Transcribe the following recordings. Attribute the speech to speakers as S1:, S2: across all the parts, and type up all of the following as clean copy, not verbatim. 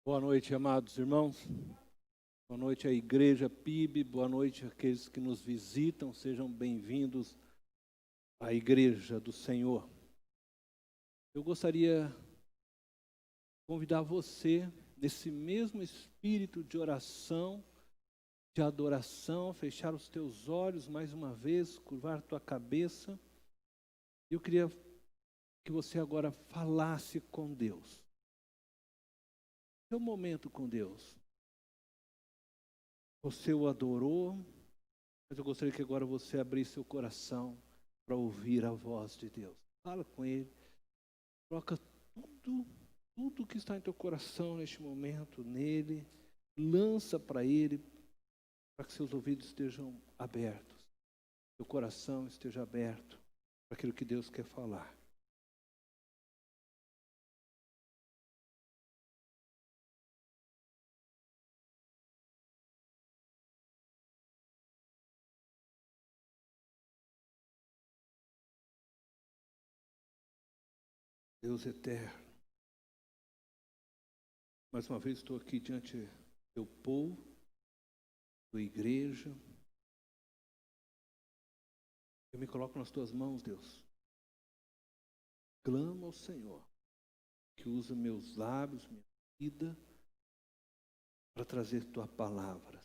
S1: Boa noite, amados irmãos. Boa noite à Igreja PIB. Boa noite àqueles que nos visitam. Sejam bem-vindos à Igreja do Senhor. Eu gostaria de convidar você, nesse mesmo espírito de oração, de adoração, fechar os teus olhos mais uma vez, curvar a tua cabeça. Eu queria que você agora falasse com Deus. Seu momento com Deus. Você o adorou, mas eu gostaria que agora você abrisse seu coração para ouvir a voz de Deus. Fala com Ele, coloca tudo que está em teu coração neste momento nele, lança para Ele, para que seus ouvidos estejam abertos, seu coração esteja aberto para aquilo que Deus quer falar. Deus eterno, mais uma vez estou aqui diante do teu povo, tua igreja. Eu me coloco nas tuas mãos, Deus. Clamo ao Senhor, que usa meus lábios, minha vida, para trazer tua palavra.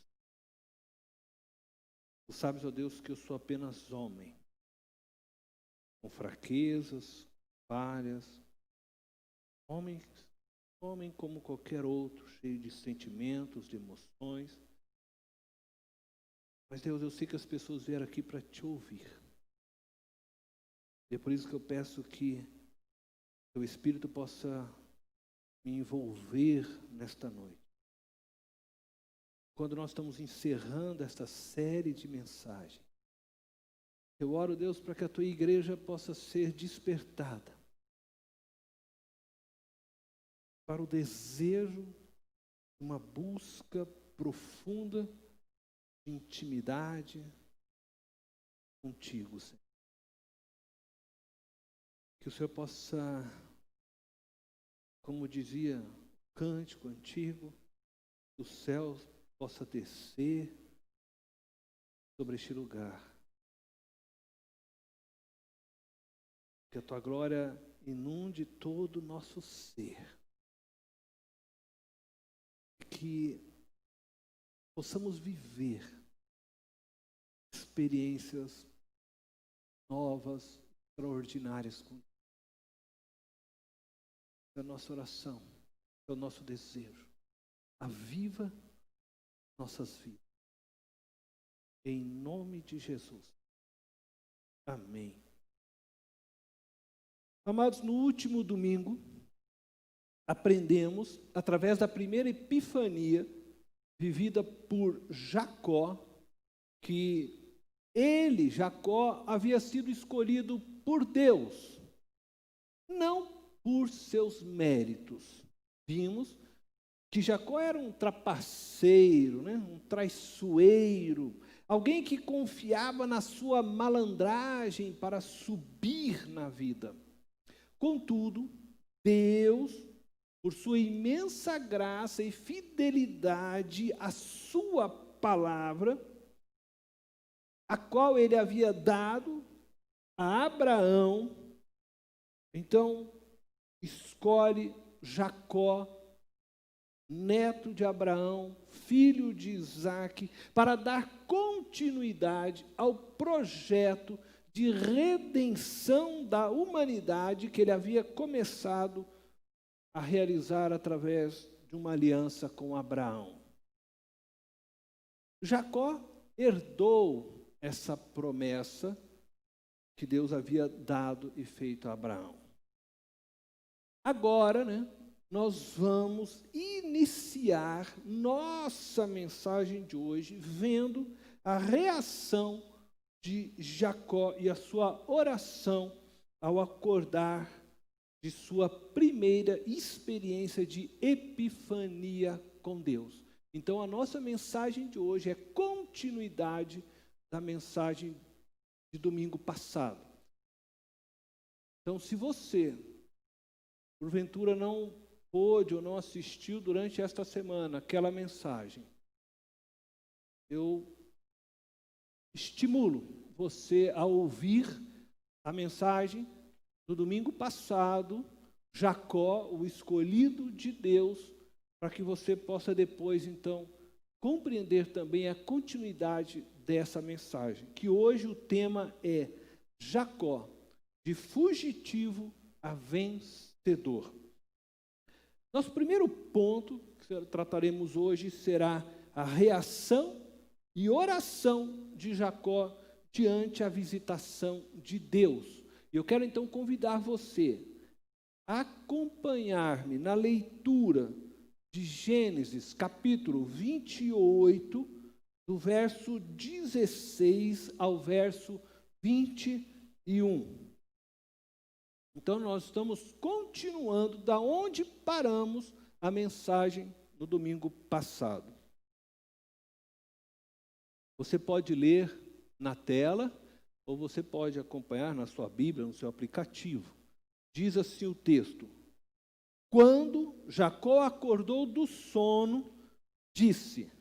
S1: Tu sabes, ó Deus, que eu sou apenas homem, com fraquezas, falhas, homem como qualquer outro, cheio de sentimentos, de emoções. Mas Deus, eu sei que as pessoas vieram aqui para te ouvir. E é por isso que eu peço que teu Espírito possa me envolver nesta noite. Quando nós estamos encerrando esta série de mensagens, eu oro, Deus, para que a tua igreja possa ser despertada para o desejo de uma busca profunda de intimidade contigo, Senhor. Que o Senhor possa, como dizia o cântico antigo, do céu possa descer sobre este lugar. Que a tua glória inunde todo o nosso ser. Que possamos viver experiências novas, extraordinárias com Deus. É a nossa oração, é o nosso desejo. Aviva nossas vidas. Em nome de Jesus. Amém. Amados, no último domingo, aprendemos, através da primeira epifania vivida por Jacó, que ele, Jacó, havia sido escolhido por Deus, não por seus méritos. Vimos que Jacó era um trapaceiro, um traiçoeiro, alguém que confiava na sua malandragem para subir na vida. Contudo, Deus, por sua imensa graça e fidelidade à sua palavra, a qual ele havia dado a Abraão, então escolhe Jacó, neto de Abraão, filho de Isaque, para dar continuidade ao projeto de redenção da humanidade que ele havia começado a realizar através de uma aliança com Abraão. Jacó herdou essa promessa que Deus havia dado e feito a Abraão. Agora, nós vamos iniciar nossa mensagem de hoje vendo a reação de Jacó e a sua oração ao acordar de sua primeira experiência de epifania com Deus. Então, a nossa mensagem de hoje é continuidade da mensagem de domingo passado. Então, se você, porventura, não pôde ou não assistiu durante esta semana aquela mensagem, eu estimulo você a ouvir a mensagem do domingo passado, Jacó, o escolhido de Deus, para que você possa depois, então, compreender também a continuidade dessa mensagem, que hoje o tema é Jacó, de fugitivo a vencedor. Nosso primeiro ponto que trataremos hoje será a reação e oração de Jacó diante a visitação de Deus. E eu quero então convidar você a acompanhar-me na leitura de Gênesis, capítulo 28, do verso 16 ao verso 21. Então, nós estamos continuando da onde paramos a mensagem no domingo passado. Você pode ler na tela, ou você pode acompanhar na sua Bíblia, no seu aplicativo. Diz assim o texto: quando Jacó acordou do sono, disse: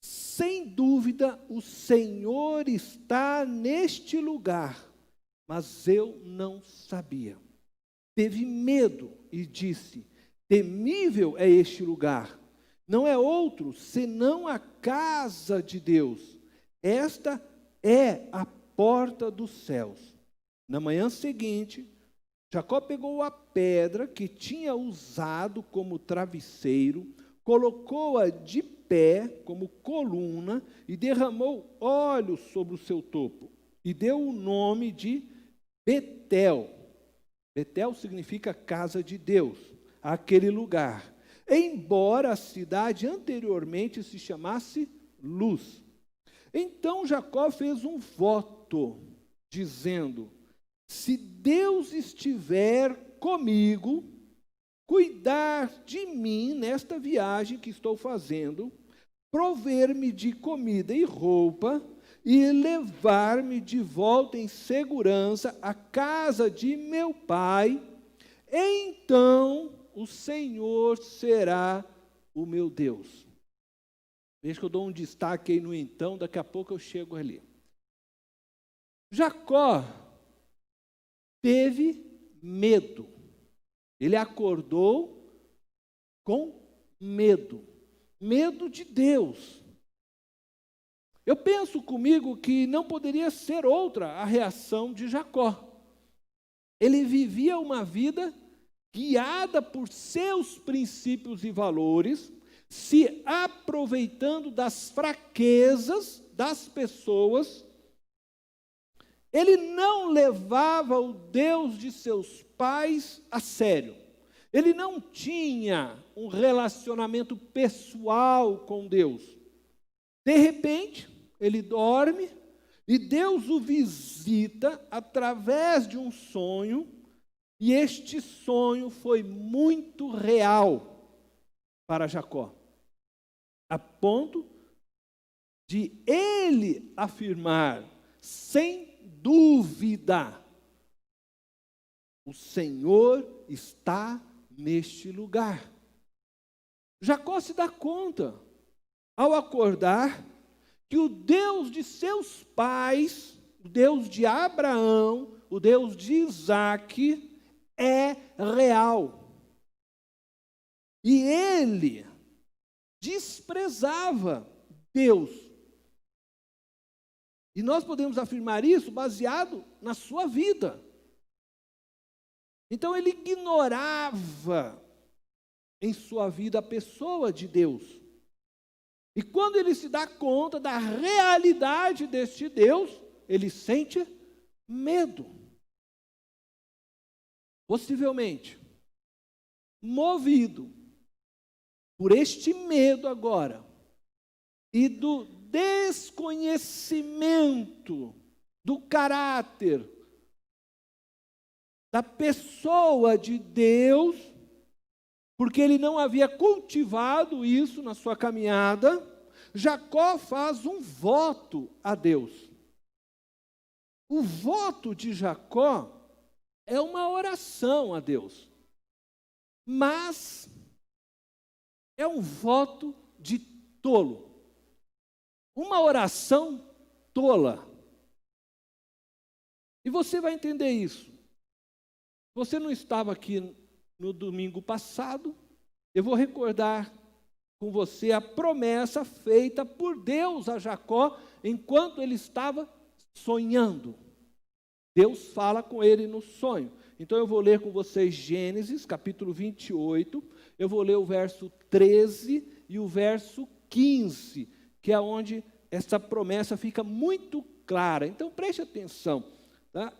S1: sem dúvida o Senhor está neste lugar, mas eu não sabia. Teve medo e disse: temível é este lugar, não é outro senão a casa de Deus. Esta é a porta dos céus. Na manhã seguinte, Jacó pegou a pedra que tinha usado como travesseiro, colocou-a de pé como coluna e derramou óleo sobre o seu topo. E deu o nome de Betel. Betel significa casa de Deus, aquele lugar. Embora a cidade anteriormente se chamasse Luz. Então Jacó fez um voto, dizendo: se Deus estiver comigo, cuidar de mim nesta viagem que estou fazendo, prover-me de comida e roupa, e levar-me de volta em segurança à casa de meu pai, então o Senhor será o meu Deus. Veja que eu dou um destaque aí no então, daqui a pouco eu chego ali. Jacó teve medo. Ele acordou com medo. Medo de Deus. Eu penso comigo que não poderia ser outra a reação de Jacó. Ele vivia uma vida guiada por seus princípios e valores, se aproveitando das fraquezas das pessoas. Ele não levava o Deus de seus pais a sério. Ele não tinha um relacionamento pessoal com Deus. De repente, ele dorme e Deus o visita através de um sonho, e este sonho foi muito real para Jacó, a ponto de ele afirmar, sem dúvida, o Senhor está neste lugar. Jacó se dá conta, ao acordar, que o Deus de seus pais, o Deus de Abraão, o Deus de Isaque, é real. E ele desprezava Deus. E nós podemos afirmar isso baseado na sua vida. Então ele ignorava em sua vida a pessoa de Deus. E quando ele se dá conta da realidade deste Deus, ele sente medo. Possivelmente, movido por este medo agora, e do desconhecimento do caráter da pessoa de Deus, porque ele não havia cultivado isso na sua caminhada, Jacó faz um voto a Deus. O voto de Jacó é uma oração a Deus. mas é um voto de tolo, uma oração tola. E você vai entender isso. Você não estava aqui no domingo passado, eu vou recordar com você a promessa feita por Deus a Jacó enquanto ele estava sonhando. Deus fala com ele no sonho. Então eu vou ler com vocês Gênesis, capítulo 28, eu vou ler o verso 13 e o verso 15, que é onde essa promessa fica muito clara. Então preste atenção, tá?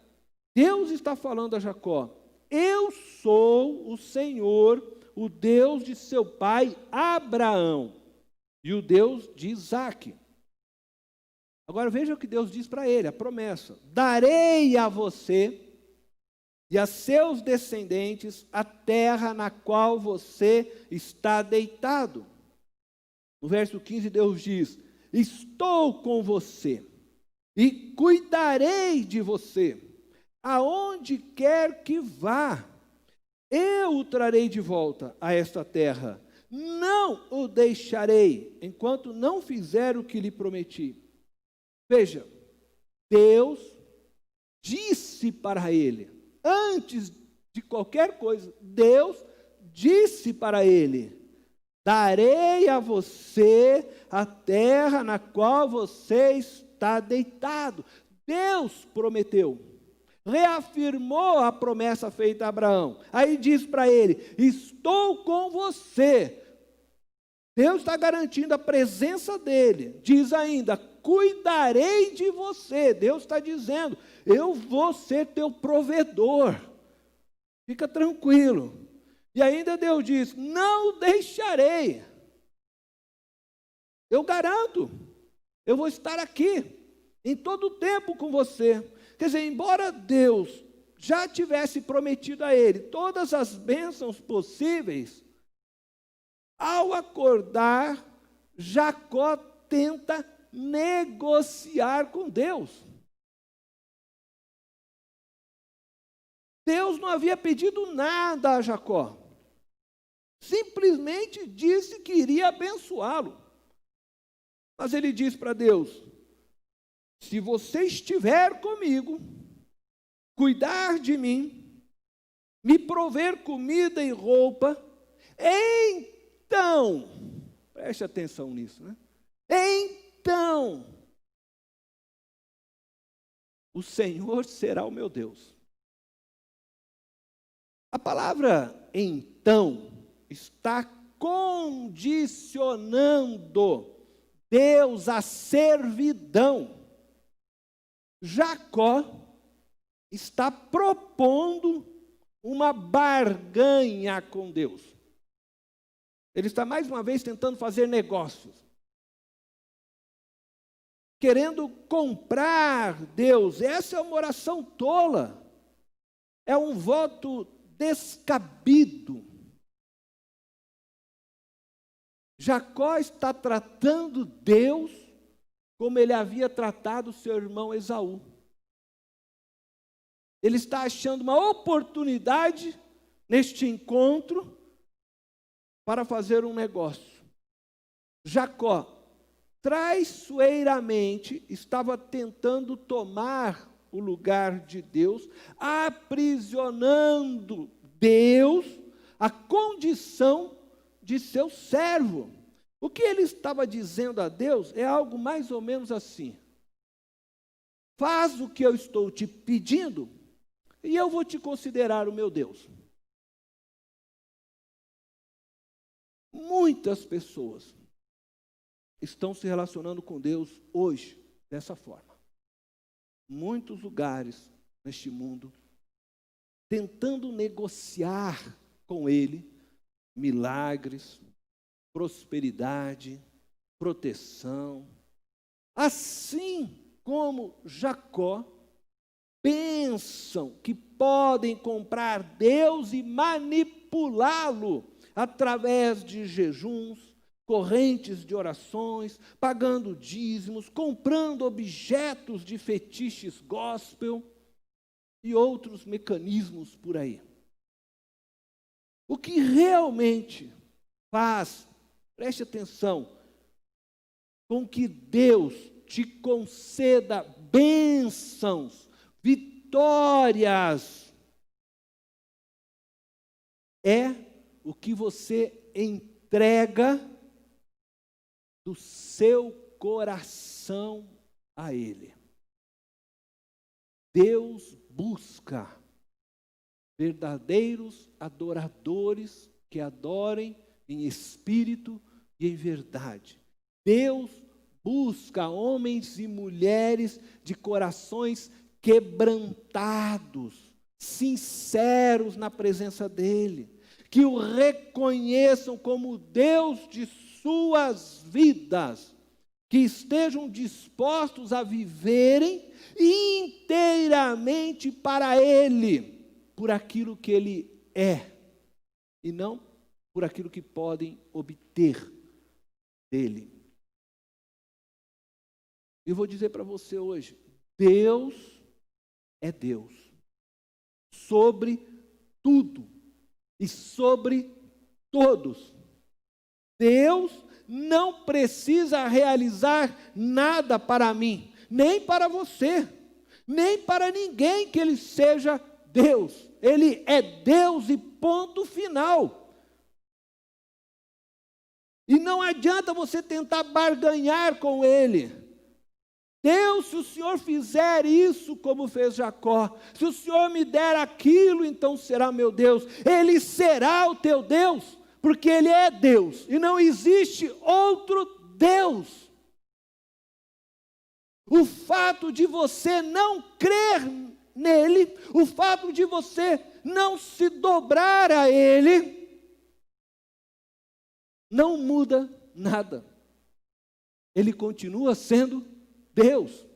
S1: Deus está falando a Jacó: eu sou o Senhor, o Deus de seu pai Abraão e o Deus de Isaque. Agora veja o que Deus diz para ele, a promessa: darei a você e a seus descendentes a terra na qual você está deitado. No verso 15 Deus diz: estou com você e cuidarei de você, aonde quer que vá. Eu o trarei de volta a esta terra, não o deixarei, enquanto não fizer o que lhe prometi. Veja, Deus disse para ele, antes de qualquer coisa, Deus disse para ele: darei a você a terra na qual você está deitado. Deus prometeu. Reafirmou a promessa feita a Abraão. Aí diz para ele: estou com você. Deus está garantindo a presença dele. Diz ainda: cuidarei de você. Deus está dizendo: eu vou ser teu provedor. Fica tranquilo. E ainda Deus diz: não o deixarei. Eu garanto. Eu vou estar aqui em todo o tempo com você. Quer dizer, embora Deus já tivesse prometido a ele todas as bênçãos possíveis, ao acordar, Jacó tenta negociar com Deus. Deus não havia pedido nada a Jacó. Simplesmente disse que iria abençoá-lo. Mas ele diz para Deus: se você estiver comigo, cuidar de mim, me prover comida e roupa, então, preste atenção nisso, né? Então, o Senhor será o meu Deus. A palavra então está condicionando Deus à servidão. Jacó está propondo uma barganha com Deus. Ele está mais uma vez tentando fazer negócios, querendo comprar Deus. Essa é uma oração tola, é um voto descabido. Jacó está tratando Deus como ele havia tratado seu irmão Esaú. Ele está achando uma oportunidade neste encontro para fazer um negócio. Jacó, traiçoeiramente, estava tentando tomar o lugar de Deus, aprisionando Deus à condição de seu servo. O que ele estava dizendo a Deus é algo mais ou menos assim: faz o que eu estou te pedindo e eu vou te considerar o meu Deus. Muitas pessoas estão se relacionando com Deus hoje dessa forma. Muitos lugares neste mundo tentando negociar com Ele milagres, prosperidade, proteção. Assim como Jacó, pensam que podem comprar Deus e manipulá-lo através de jejuns, correntes de orações, pagando dízimos, comprando objetos de fetiches gospel e outros mecanismos por aí. O que realmente faz, preste atenção, com que Deus te conceda bênçãos, vitórias, é o que você entrega do seu coração a Ele. Deus busca verdadeiros adoradores que adorem em espírito e em verdade. Deus busca homens e mulheres de corações quebrantados, sinceros na presença dEle, que o reconheçam como Deus de suas vidas, que estejam dispostos a viverem inteiramente para Ele, por aquilo que Ele é, e não por aquilo que podem obter dEle. Eu vou dizer para você hoje, Deus é Deus, sobre tudo e sobre todos. Deus não precisa realizar nada para mim, nem para você, nem para ninguém que Ele seja Deus. Ele é Deus e ponto final. E não adianta você tentar barganhar com Ele. Deus, se o Senhor fizer isso como fez Jacó, se o Senhor me der aquilo, então será meu Deus. Ele será o teu Deus, porque Ele é Deus, e não existe outro Deus. O fato de você não crer nele, o fato de você não se dobrar a Ele, não muda nada. Ele continua sendo Deus.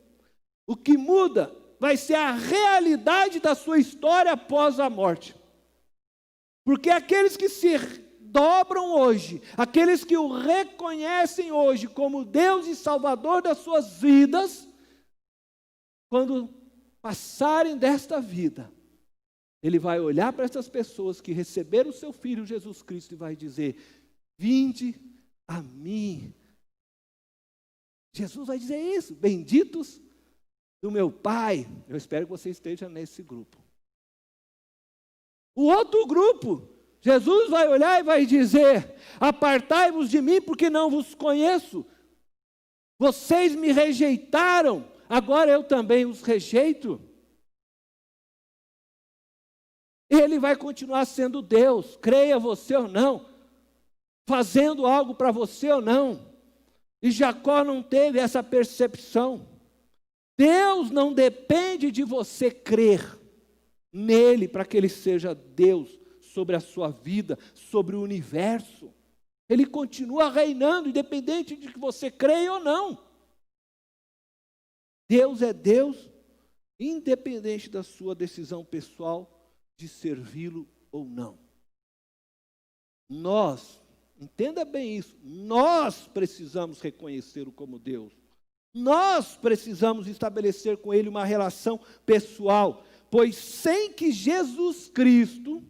S1: O que muda vai ser a realidade da sua história após a morte. Porque aqueles que se dobram hoje, aqueles que o reconhecem hoje como Deus e Salvador das suas vidas, quando passarem desta vida, Ele vai olhar para essas pessoas que receberam o seu Filho Jesus Cristo e vai dizer: vinde a mim. Jesus vai dizer isso, benditos do meu Pai. Eu espero que você esteja nesse grupo. O outro grupo, Jesus vai olhar e vai dizer: apartai-vos de mim, porque não vos conheço. Vocês me rejeitaram, agora eu também os rejeito. Ele vai continuar sendo Deus, creia você ou não, fazendo algo para você ou não. E Jacó não teve essa percepção. Deus não depende de você crer nele para que ele seja Deus sobre a sua vida, sobre o universo. Ele continua reinando, independente de que você creia ou não. Deus é Deus, independente da sua decisão pessoal de servi-lo ou não. Nós, entenda bem isso, nós precisamos reconhecê-lo como Deus. Nós precisamos estabelecer com Ele uma relação pessoal, pois sem que Jesus Cristo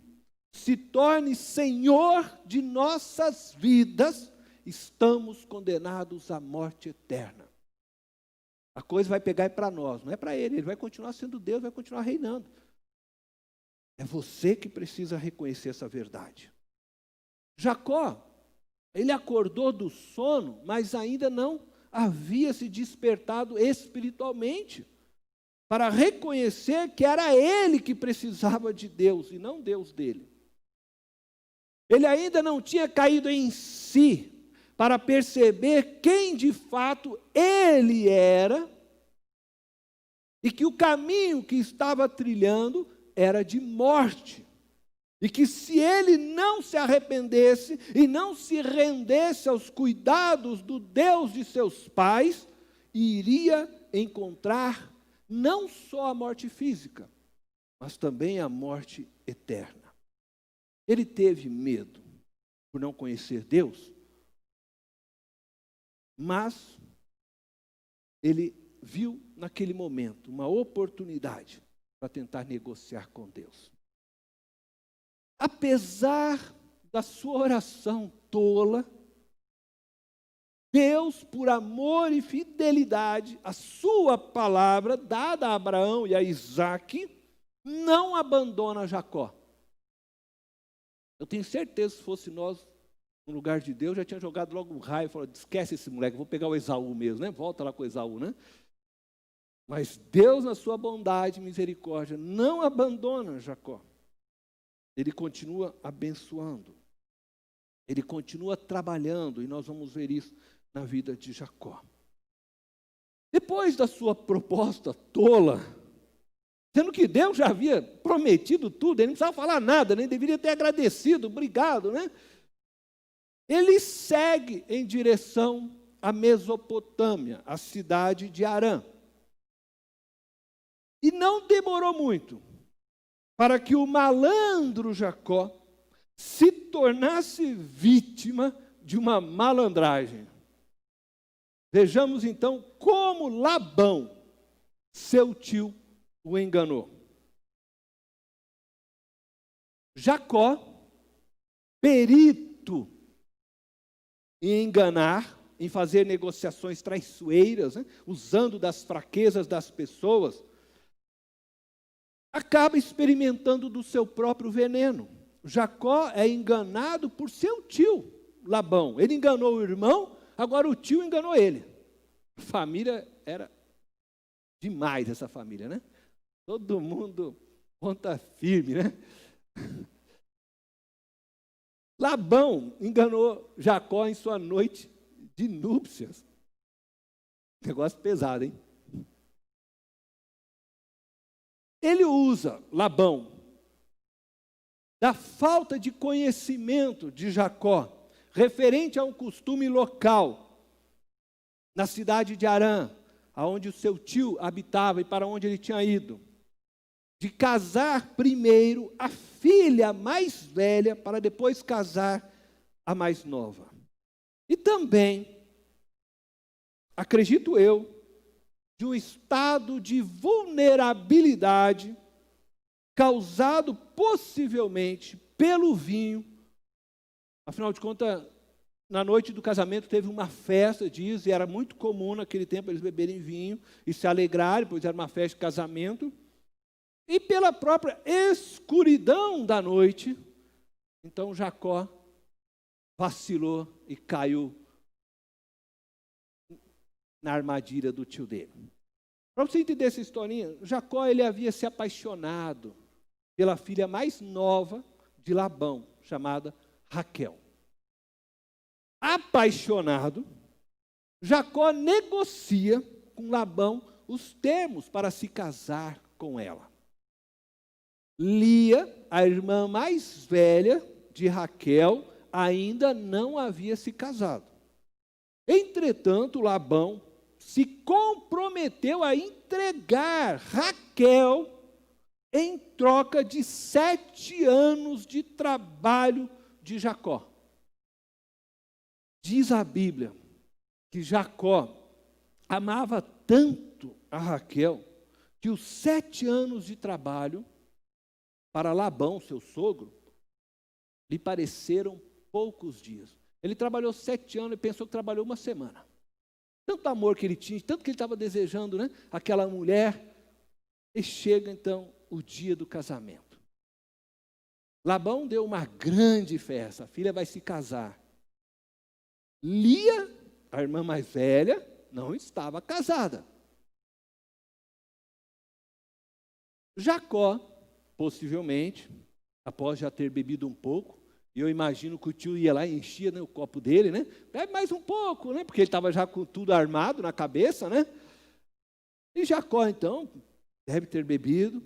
S1: se torne Senhor de nossas vidas, estamos condenados à morte eterna. A coisa vai pegar para nós, não é para Ele, Ele vai continuar sendo Deus, vai continuar reinando. É você que precisa reconhecer essa verdade. Jacó, ele acordou do sono, mas ainda não havia se despertado espiritualmente para reconhecer que era ele que precisava de Deus e não Deus dele. Ele ainda não tinha caído em si para perceber quem de fato ele era e que o caminho que estava trilhando era de morte. E que se ele não se arrependesse e não se rendesse aos cuidados do Deus de seus pais, iria encontrar não só a morte física, mas também a morte eterna. Ele teve medo por não conhecer Deus, mas ele viu naquele momento uma oportunidade para tentar negociar com Deus. apesar da sua oração tola, Deus, por amor e fidelidade, a sua palavra dada a Abraão e a Isaque, não abandona Jacó. Eu tenho certeza, se fosse nós, no lugar de Deus, já tinha jogado logo um raio e falou, esquece esse moleque, vou pegar o Esaú mesmo, né? Volta lá com o Esaú, né? Mas Deus, na sua bondade e misericórdia, não abandona Jacó. Ele continua abençoando. Ele continua trabalhando, e nós vamos ver isso na vida de Jacó. Depois da sua proposta tola, sendo que Deus já havia prometido tudo, ele não precisava falar nada, nem deveria ter agradecido, obrigado, né? Ele segue em direção à Mesopotâmia, a cidade de Harã. E não demorou muito para que o malandro Jacó se tornasse vítima de uma malandragem. Vejamos então como Labão, seu tio, o enganou. Jacó, perito em enganar, em fazer negociações traiçoeiras, né, usando das fraquezas das pessoas, acaba experimentando do seu próprio veneno. Jacó é enganado por seu tio, Labão. Ele enganou o irmão, agora o tio enganou ele. A família era demais, essa família, né? Todo mundo ponta firme, né? Labão enganou Jacó em sua noite de núpcias. Negócio pesado, hein? Ele usa, Labão, da falta de conhecimento de Jacó, referente a um costume local, na cidade de Harã, aonde o seu tio habitava e para onde ele tinha ido, de casar primeiro a filha mais velha, para depois casar a mais nova. E também, acredito eu, de um estado de vulnerabilidade causado possivelmente pelo vinho. Afinal de contas, na noite do casamento teve uma festa, diz, e era muito comum naquele tempo eles beberem vinho e se alegrarem, pois era uma festa de casamento. E pela própria escuridão da noite, então Jacó vacilou e caiu na armadilha do tio dele. Para você entender essa historinha, Jacó ele havia se apaixonado pela filha mais nova de Labão, chamada Raquel. Apaixonado, Jacó negocia com Labão os termos para se casar com ela. Lia, a irmã mais velha de Raquel, ainda não havia se casado. Entretanto, Labão se comprometeu a entregar Raquel em troca de 7 anos de trabalho de Jacó. Diz a Bíblia que Jacó amava tanto a Raquel que os 7 anos de trabalho para Labão, seu sogro, lhe pareceram poucos dias. Ele trabalhou 7 anos e pensou que trabalhou uma semana. Tanto amor que ele tinha, tanto que ele estava desejando, né, aquela mulher. E chega então o dia do casamento. Labão deu uma grande festa, a filha vai se casar. Lia, a irmã mais velha, não estava casada. Jacó, possivelmente, após já ter bebido um pouco, e eu imagino que o tio ia lá e enchia, né, o copo dele, né? Bebe mais um pouco, né? Porque ele estava já com tudo armado na cabeça, né? E Jacó, então, deve ter bebido.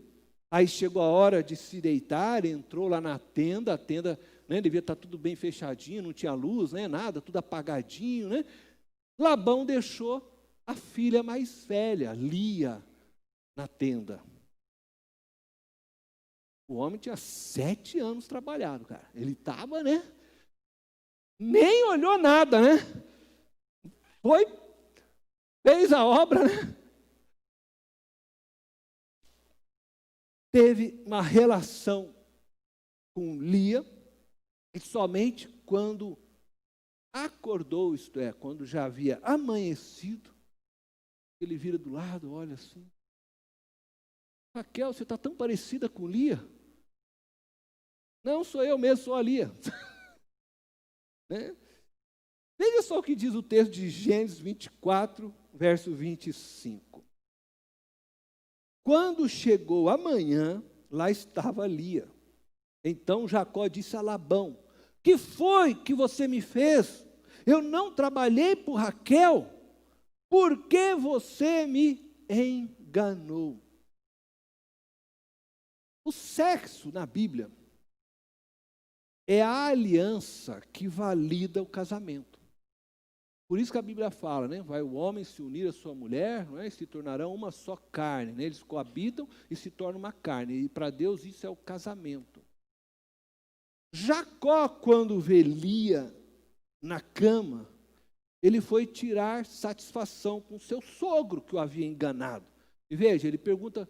S1: Aí chegou a hora de se deitar, entrou lá na tenda, a tenda, né, devia estar tudo bem fechadinho, não tinha luz, né, nada, tudo apagadinho, né? Labão deixou a filha mais velha, Lia, na tenda. O homem tinha 7 anos trabalhado, cara. Ele estava, né? Nem olhou nada, né? Fez a obra, né? Teve uma relação com Lia, e somente quando acordou, isto é, quando já havia amanhecido, ele vira do lado, olha assim, Raquel, você está tão parecida com Lia. Não, sou eu mesmo, sou a Lia. Né? Veja só o que diz o texto de Gênesis 24, verso 25. Quando chegou a manhã, lá estava Lia. Então Jacó disse a Labão: que foi que você me fez? Eu não trabalhei por Raquel, por que você me enganou? O sexo na Bíblia é a aliança que valida o casamento. Por isso que a Bíblia fala, né? Vai o homem se unir à sua mulher, não é? E se tornarão uma só carne, né? Eles coabitam e se tornam uma carne. E para Deus isso é o casamento. Jacó, quando vê Lia na cama, ele foi tirar satisfação com seu sogro que o havia enganado. E veja, ele pergunta: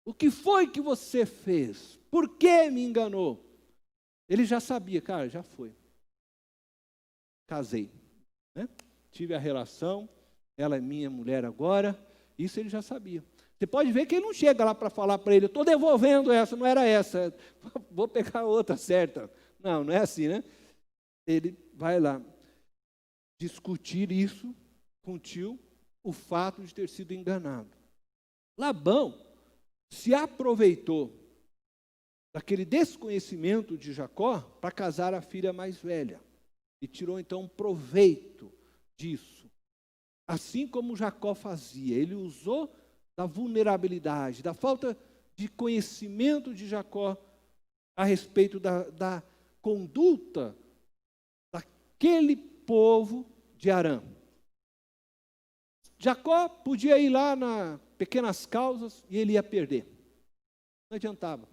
S1: o que foi que você fez? Por que me enganou? Ele já sabia, cara, já foi. Casei. Né? Tive a relação, ela é minha mulher agora, isso ele já sabia. Você pode ver que ele não chega lá para falar para ele: eu estou devolvendo essa, não era essa, vou pegar outra certa. Não, não é assim, né? Ele vai lá discutir isso com o tio, o fato de ter sido enganado. Labão se aproveitou daquele desconhecimento de Jacó para casar a filha mais velha. E tirou então proveito disso. Assim como Jacó fazia, ele usou da vulnerabilidade, da falta de conhecimento de Jacó a respeito da conduta daquele povo de Harã. Jacó podia ir lá nas pequenas causas e ele ia perder. Não adiantava.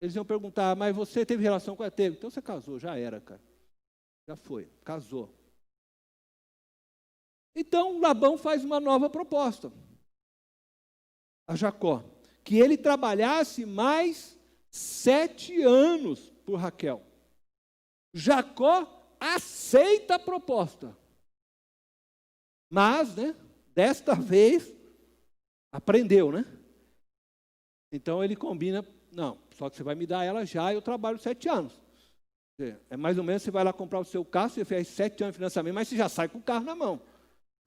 S1: Eles iam perguntar: mas você teve relação com ela? Teve. Então você casou, já era, cara. Já foi, casou. Então Labão faz uma nova proposta a Jacó, que ele trabalhasse mais 7 anos por Raquel. Jacó aceita a proposta, mas, né, desta vez, aprendeu, né? Então ele combina: não, só que você vai me dar ela já, eu trabalho 7 anos. É mais ou menos, você vai lá comprar o seu carro, você fez 7 anos de financiamento, mas você já sai com o carro na mão.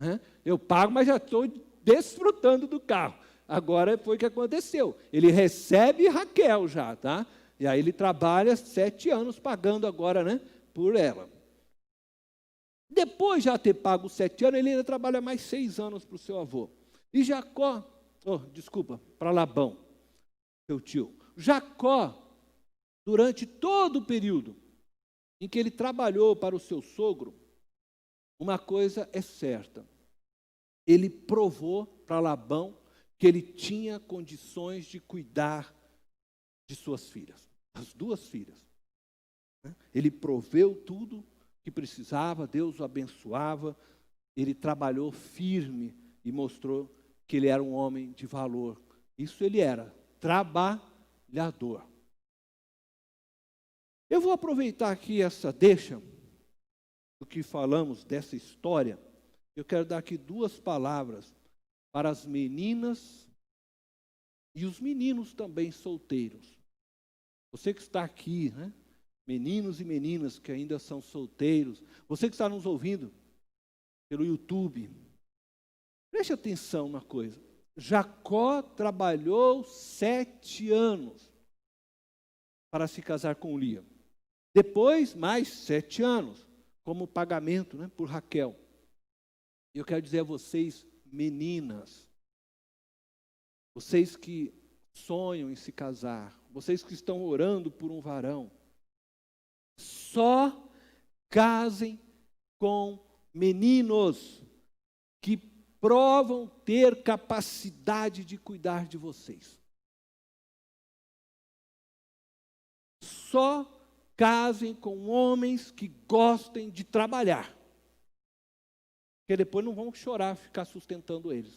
S1: Né? Eu pago, mas já estou desfrutando do carro. Agora foi o que aconteceu. Ele recebe Raquel já, tá? E aí ele trabalha 7 anos pagando agora, né, por ela. Depois de já ter pago 7 anos, ele ainda trabalha mais 6 anos para o seu avô. E Jacó, para Labão, seu tio. Jacó, durante todo o período em que ele trabalhou para o seu sogro, uma coisa é certa: ele provou para Labão que ele tinha condições de cuidar de suas filhas, as 2 filhas. Ele proveu tudo que precisava, Deus o abençoava, ele trabalhou firme e mostrou que ele era um homem de valor. Isso ele era, trabalhador. Eu vou aproveitar aqui essa deixa do que falamos dessa história. Eu quero dar aqui 2 palavras para as meninas e os meninos também solteiros. Você que está aqui, né? Meninos e meninas que ainda são solteiros, você que está nos ouvindo pelo YouTube, preste atenção na coisa. Jacó trabalhou 7 anos para se casar com Lia. Depois, mais 7 anos, como pagamento, né, por Raquel. Eu quero dizer a vocês, meninas, vocês que sonham em se casar, vocês que estão orando por um varão, só casem com meninos que provam ter capacidade de cuidar de vocês. Só casem com homens que gostem de trabalhar, porque depois não vão chorar, ficar sustentando eles.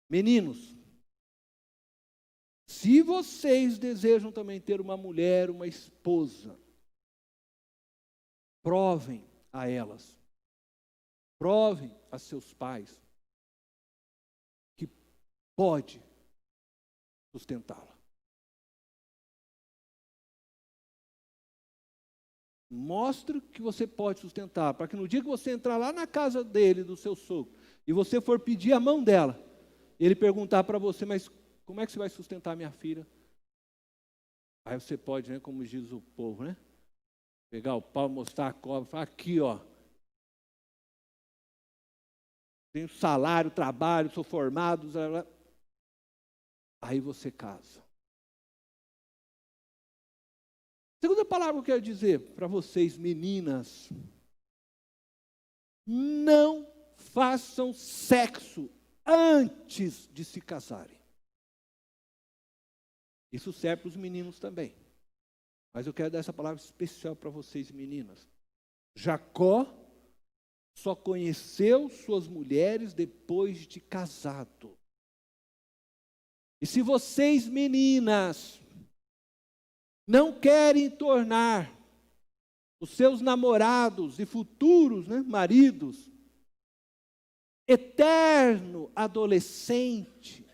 S1: Meninos, Se vocês desejam também ter uma mulher, uma esposa, provem a elas, provem a seus pais, que pode sustentá-la. Mostre que você pode sustentar, para que no dia que você entrar lá na casa dele, do seu sogro, e você for pedir a mão dela, ele perguntar para você, mas como é que você vai sustentar minha filha? Aí você pode, né, como diz o povo, né? Pegar o pau, mostrar a cobra, falar, aqui, ó. Tenho salário, trabalho, sou formado. Aí você casa. Segunda palavra que eu quero dizer para vocês, meninas: não façam sexo antes de se casarem. Isso serve para os meninos também. Mas eu quero dar essa palavra especial para vocês, meninas. Jacó só conheceu suas mulheres depois de casado. E se vocês, meninas, não querem tornar os seus namorados e futuros, né, maridos eterno adolescente,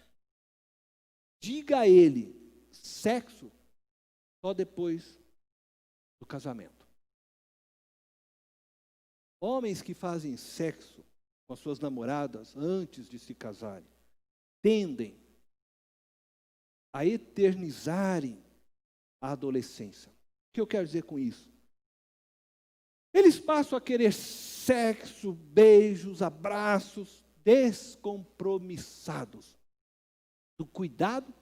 S1: diga a ele, sexo só depois do casamento. Homens que fazem sexo com as suas namoradas antes de se casarem tendem a eternizarem a adolescência. O que eu quero dizer com isso? Eles passam a querer sexo, beijos, abraços, descompromissados do cuidado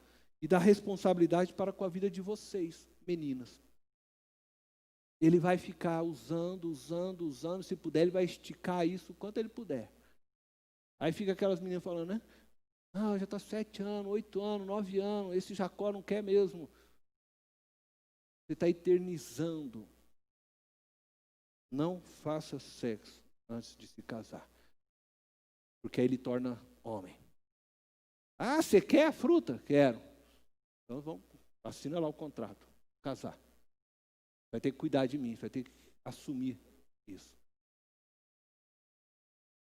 S1: e da responsabilidade para com a vida de vocês, meninas. Ele vai ficar usando, se puder, ele vai esticar isso o quanto ele puder. Aí fica aquelas meninas falando, né? Ah, já está 7 anos, 8 anos, 9 anos, esse Jacó não quer mesmo. Você está eternizando. Não faça sexo antes de se casar, porque aí ele torna homem. Ah, você quer a fruta? Quero. Então vamos, assina lá o contrato, casar. Vai ter que cuidar de mim, vai ter que assumir isso.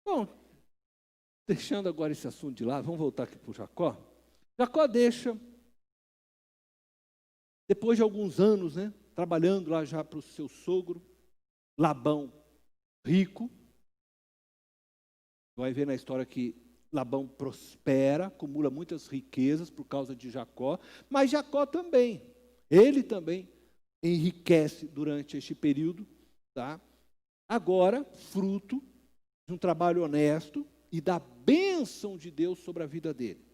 S1: Bom, deixando agora esse assunto de lado, vamos voltar aqui para o Jacó. Jacó deixa, depois de alguns anos, né, trabalhando lá já para o seu sogro, Labão, rico. Vai ver na história que Labão prospera, acumula muitas riquezas por causa de Jacó, mas Jacó também, ele também enriquece durante este período, tá? Agora, fruto de um trabalho honesto e da bênção de Deus sobre a vida dele.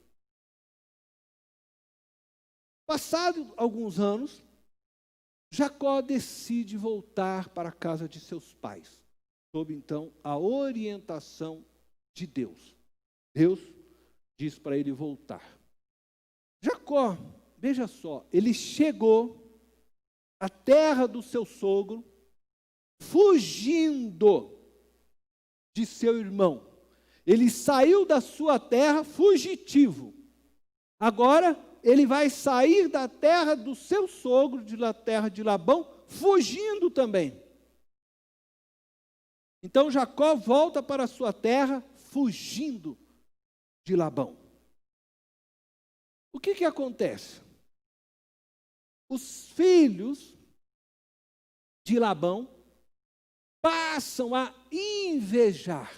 S1: Passados alguns anos, Jacó decide voltar para a casa de seus pais, sob então a orientação de Deus. Deus diz para ele voltar. Jacó, veja só, ele chegou à terra do seu sogro, fugindo de seu irmão. Ele saiu da sua terra fugitivo. Agora, ele vai sair da terra do seu sogro, da terra de Labão, fugindo também. Então Jacó volta para a sua terra, fugindo de Labão. O que acontece? Os filhos de Labão passam a invejar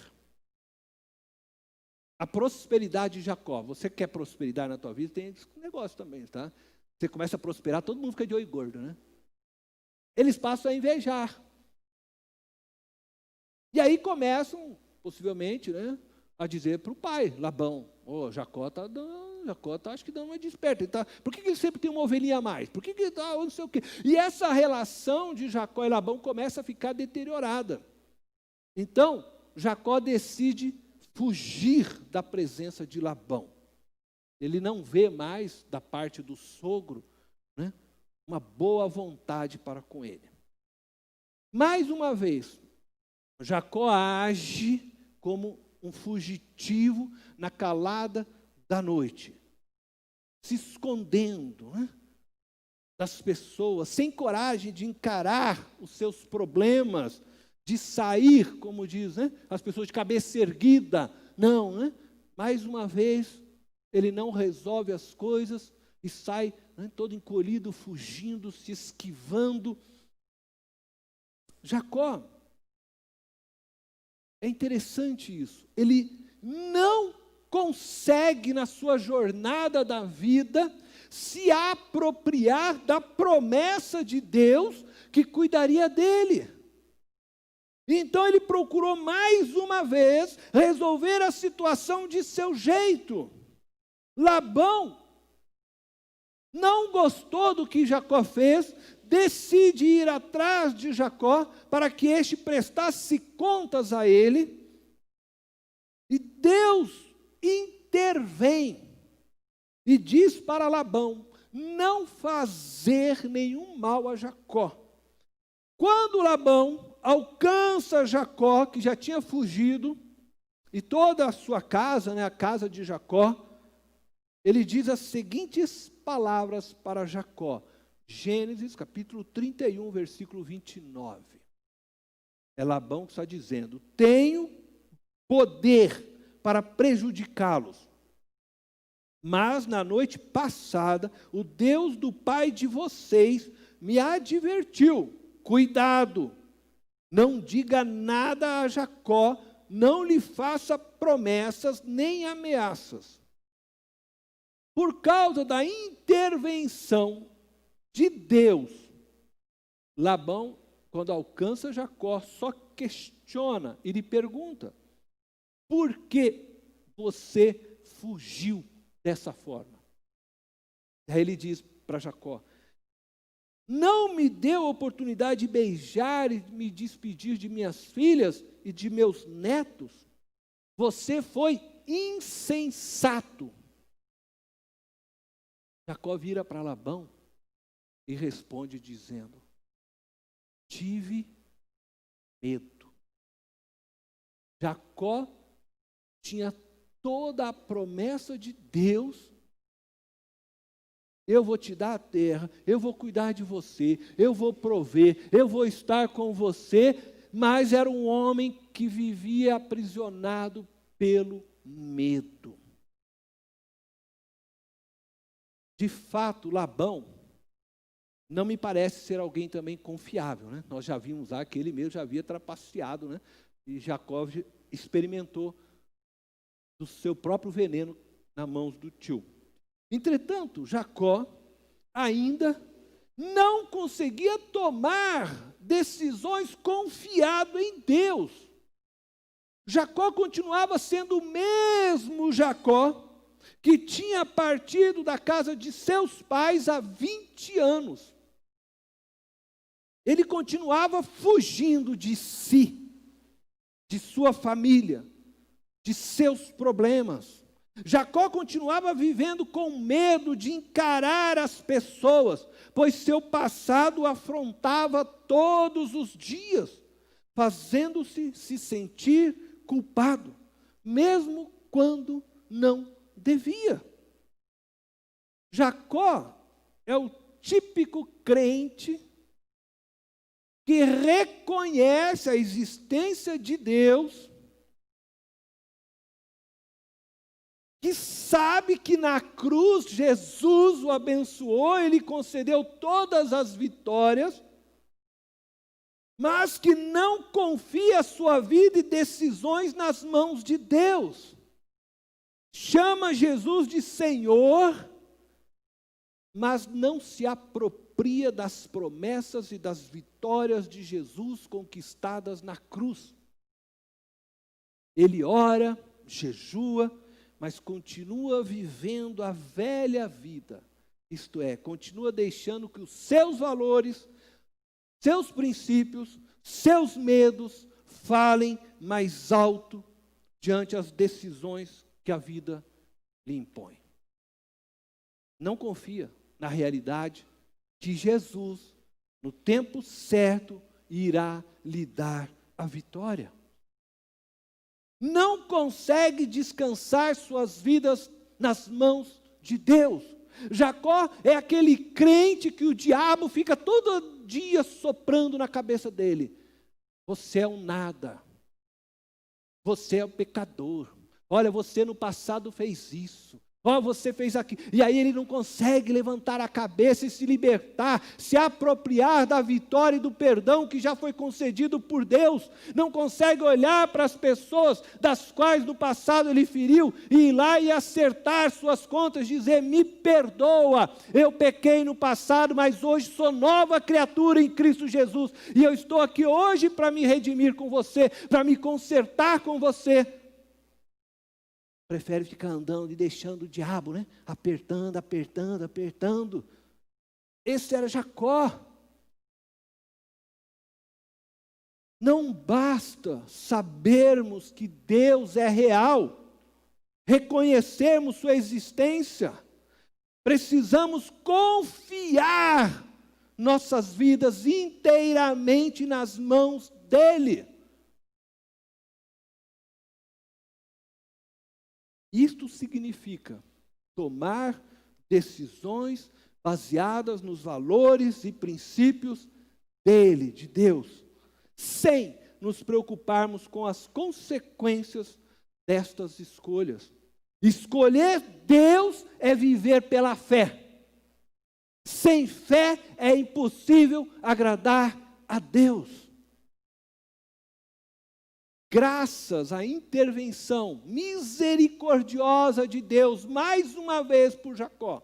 S1: a prosperidade de Jacó. Você quer prosperidade na tua vida? Tem esse negócio também, tá? Você começa a prosperar, todo mundo fica de olho gordo, né? Eles passam a invejar. E aí começam, possivelmente, né, a dizer para o pai, Labão, Jacó está acho que dando uma desperta. Por que ele sempre tem uma ovelhinha a mais? Por que ele está, não sei o quê? E essa relação de Jacó e Labão começa a ficar deteriorada. Então, Jacó decide fugir da presença de Labão. Ele não vê mais, da parte do sogro, né, uma boa vontade para com ele. Mais uma vez, Jacó age como um fugitivo na calada da noite. se escondendo, né, das pessoas, sem coragem de encarar os seus problemas, de sair, como diz, né, as pessoas de cabeça erguida. Não, né? Mais uma vez, ele não resolve as coisas e sai, né, todo encolhido, fugindo, se esquivando. Jacó, é interessante isso, ele não consegue na sua jornada da vida se apropriar da promessa de Deus que cuidaria dele. Então ele procurou mais uma vez resolver a situação de seu jeito. Labão não gostou do que Jacó fez, decide ir atrás de Jacó para que este prestasse contas a ele. E Deus intervém e diz para Labão não fazer nenhum mal a Jacó. Quando Labão alcança Jacó, que já tinha fugido, e toda a sua casa, né, a casa de Jacó, ele diz as seguintes palavras para Jacó. Gênesis capítulo 31, versículo 29. É Labão que está dizendo: tenho poder para prejudicá-los, mas na noite passada o Deus do pai de vocês me advertiu: cuidado, não diga nada a Jacó, não lhe faça promessas nem ameaças. Por causa da intervenção de Deus, Labão, quando alcança Jacó, só questiona e lhe pergunta: por que você fugiu dessa forma? Aí ele diz para Jacó: não me deu a oportunidade de beijar e me despedir de minhas filhas e de meus netos? Você foi insensato. Jacó vira para Labão e responde dizendo: tive medo. Jacó tinha toda a promessa de Deus: eu vou te dar a terra, eu vou cuidar de você, eu vou prover, eu vou estar com você, mas era um homem que vivia aprisionado pelo medo. De fato, Labão não me parece ser alguém também confiável, né? Nós já vimos lá que ele mesmo já havia trapaceado, né? E Jacó experimentou do seu próprio veneno nas mãos do tio. Entretanto, Jacó ainda não conseguia tomar decisões confiado em Deus. Jacó continuava sendo o mesmo Jacó que tinha partido da casa de seus pais há 20 anos. Ele continuava fugindo de si, de sua família, de seus problemas. Jacó continuava vivendo com medo de encarar as pessoas, pois seu passado o afrontava todos os dias, fazendo-se se sentir culpado, mesmo quando não devia. Jacó é o típico crente que reconhece a existência de Deus, que sabe que na cruz Jesus o abençoou, ele concedeu todas as vitórias, mas que não confia a sua vida e decisões nas mãos de Deus. Chama Jesus de Senhor, mas não se apropria das promessas e das vitórias de Jesus conquistadas na cruz. Ele ora, jejua, mas continua vivendo a velha vida. Isto é, continua deixando que os seus valores, seus princípios, seus medos falem mais alto diante das decisões que a vida lhe impõe. Não confia na realidade que Jesus, no tempo certo, irá lhe dar a vitória. Não consegue descansar suas vidas nas mãos de Deus. Jacó é aquele crente que o diabo fica todo dia soprando na cabeça dele. Você é um nada. Você é um pecador. Olha, você no passado fez isso. Olha, você fez aquilo. E aí ele não consegue levantar a cabeça e se libertar, se apropriar da vitória e do perdão que já foi concedido por Deus. Não consegue olhar para as pessoas das quais no passado ele feriu e ir lá e acertar suas contas, dizer: me perdoa, eu pequei no passado, mas hoje sou nova criatura em Cristo Jesus. E eu estou aqui hoje para me redimir com você, para me consertar com você. Prefere ficar andando e deixando o diabo, né? Apertando, apertando, apertando. Esse era Jacó. Não basta sabermos que Deus é real, reconhecermos sua existência. Precisamos confiar nossas vidas inteiramente nas mãos dEle. Isto significa tomar decisões baseadas nos valores e princípios dele, de Deus, sem nos preocuparmos com as consequências destas escolhas. Escolher Deus é viver pela fé. Sem fé é impossível agradar a Deus. Graças à intervenção misericordiosa de Deus, mais uma vez por Jacó,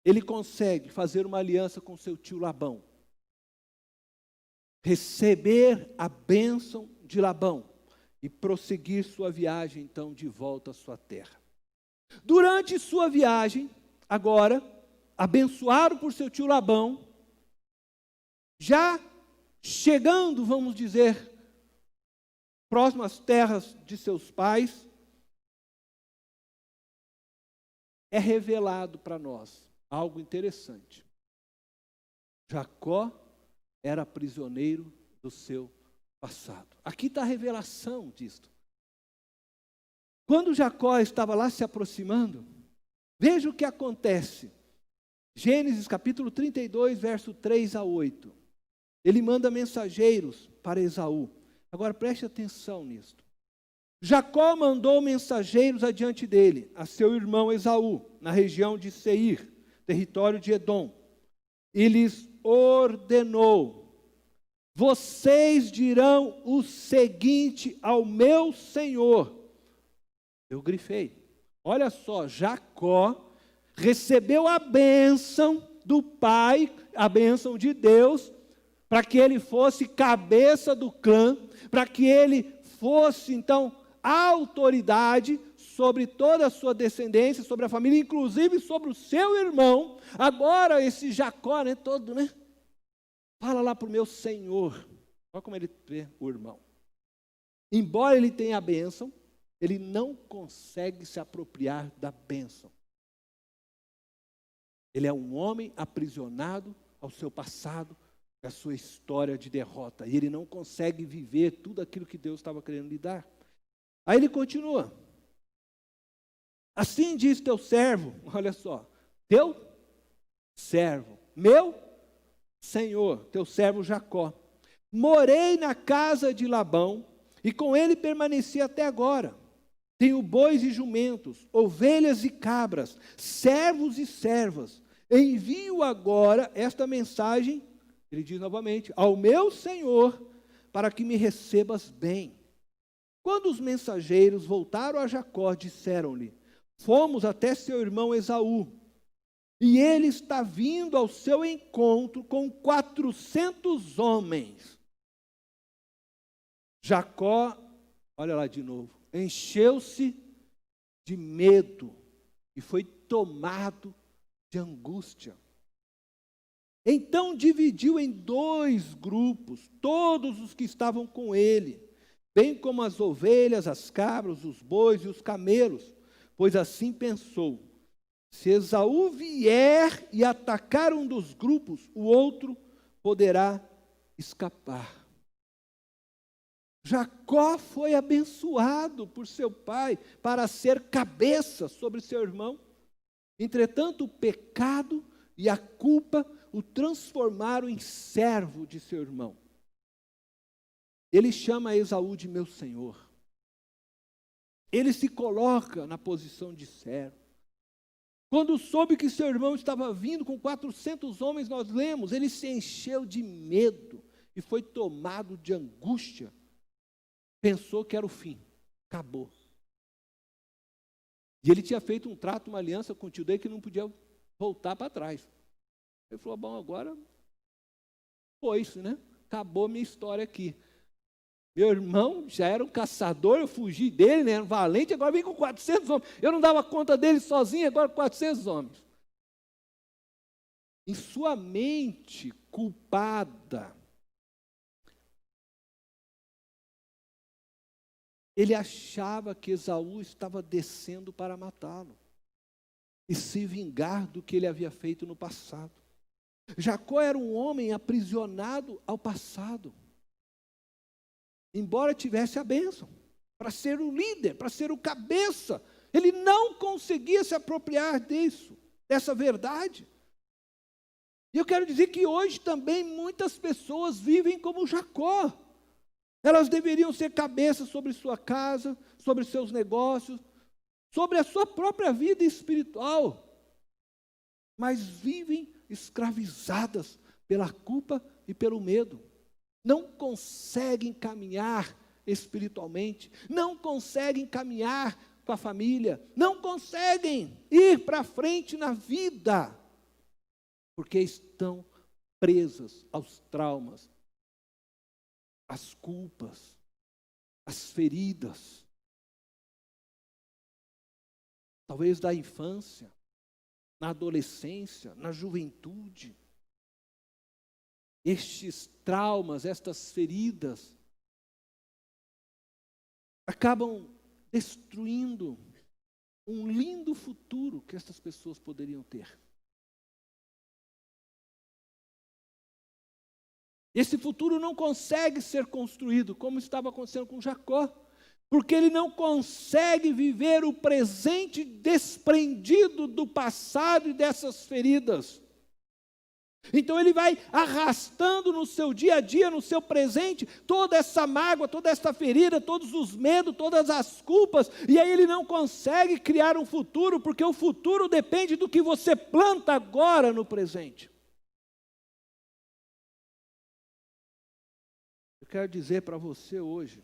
S1: ele consegue fazer uma aliança com seu tio Labão, receber a bênção de Labão e prosseguir sua viagem, então, de volta à sua terra. Durante sua viagem, agora, abençoado por seu tio Labão, já chegando, vamos dizer, próximo às terras de seus pais, é revelado para nós algo interessante. Jacó era prisioneiro do seu passado. Aqui está a revelação disto. Quando Jacó estava lá se aproximando, veja o que acontece. Gênesis capítulo 32, verso 3 a 8. Ele manda mensageiros para Esaú. Agora preste atenção nisto. Jacó mandou mensageiros adiante dele, a seu irmão Esaú, na região de Seir, território de Edom, e lhes ordenou: vocês dirão o seguinte ao meu senhor. Eu grifei. Olha só, Jacó recebeu a bênção do pai, a bênção de Deus, para que ele fosse cabeça do clã, para que ele fosse, então, a autoridade sobre toda a sua descendência, sobre a família, inclusive sobre o seu irmão. Agora esse Jacó, todo, fala lá para o meu senhor. Olha como ele vê o irmão. Embora ele tenha a bênção, ele não consegue se apropriar da bênção. Ele é um homem aprisionado ao seu passado, a sua história de derrota, e ele não consegue viver tudo aquilo que Deus estava querendo lhe dar. Aí ele continua: assim diz teu servo, olha só, teu servo, meu senhor, teu servo Jacó, morei na casa de Labão, e com ele permaneci até agora. Tenho bois e jumentos, ovelhas e cabras, servos e servas. Envio agora esta mensagem, ele diz novamente, ao meu senhor, para que me recebas bem. Quando os mensageiros voltaram a Jacó, disseram-lhe: fomos até seu irmão Esaú, e ele está vindo ao seu encontro com 400 homens. Jacó, olha lá de novo, encheu-se de medo e foi tomado de angústia. Então dividiu em 2 grupos todos os que estavam com ele, bem como as ovelhas, as cabras, os bois e os camelos, pois assim pensou: se Esaú vier e atacar um dos grupos, o outro poderá escapar. Jacó foi abençoado por seu pai para ser cabeça sobre seu irmão. Entretanto, o pecado e a culpa o transformaram em servo de seu irmão. Ele chama Esaú de meu senhor. Ele se coloca na posição de servo. Quando soube que seu irmão estava vindo com 400 homens, nós lemos, ele se encheu de medo e foi tomado de angústia. Pensou que era o fim, acabou. E ele tinha feito um trato, uma aliança com o tio dele que não podia voltar para trás. Ele falou, bom, agora foi isso, né? Acabou a minha história aqui. Meu irmão já era um caçador, eu fugi dele, né? Era um valente, agora vem com 400 homens. Eu não dava conta dele sozinho, agora 400 homens. Em sua mente culpada, ele achava que Esaú estava descendo para matá-lo e se vingar do que ele havia feito no passado. Jacó era um homem aprisionado ao passado. Embora tivesse a bênção, para ser o líder, para ser o cabeça, ele não conseguia se apropriar dessa verdade. E eu quero dizer que hoje também muitas pessoas vivem como Jacó. Elas deveriam ser cabeça sobre sua casa, sobre seus negócios, sobre a sua própria vida espiritual, mas vivem escravizadas pela culpa e pelo medo. Não conseguem caminhar espiritualmente, não conseguem caminhar com a família, não conseguem ir para frente na vida, porque estão presas aos traumas, às culpas, às feridas, talvez da infância, na adolescência, na juventude. Estes traumas, estas feridas, acabam destruindo um lindo futuro que essas pessoas poderiam ter. Esse futuro não consegue ser construído, como estava acontecendo com Jacó, porque ele não consegue viver o presente desprendido do passado e dessas feridas. Então ele vai arrastando no seu dia a dia, no seu presente, toda essa mágoa, toda essa ferida, todos os medos, todas as culpas, e aí ele não consegue criar um futuro, porque o futuro depende do que você planta agora no presente. Eu quero dizer para você hoje,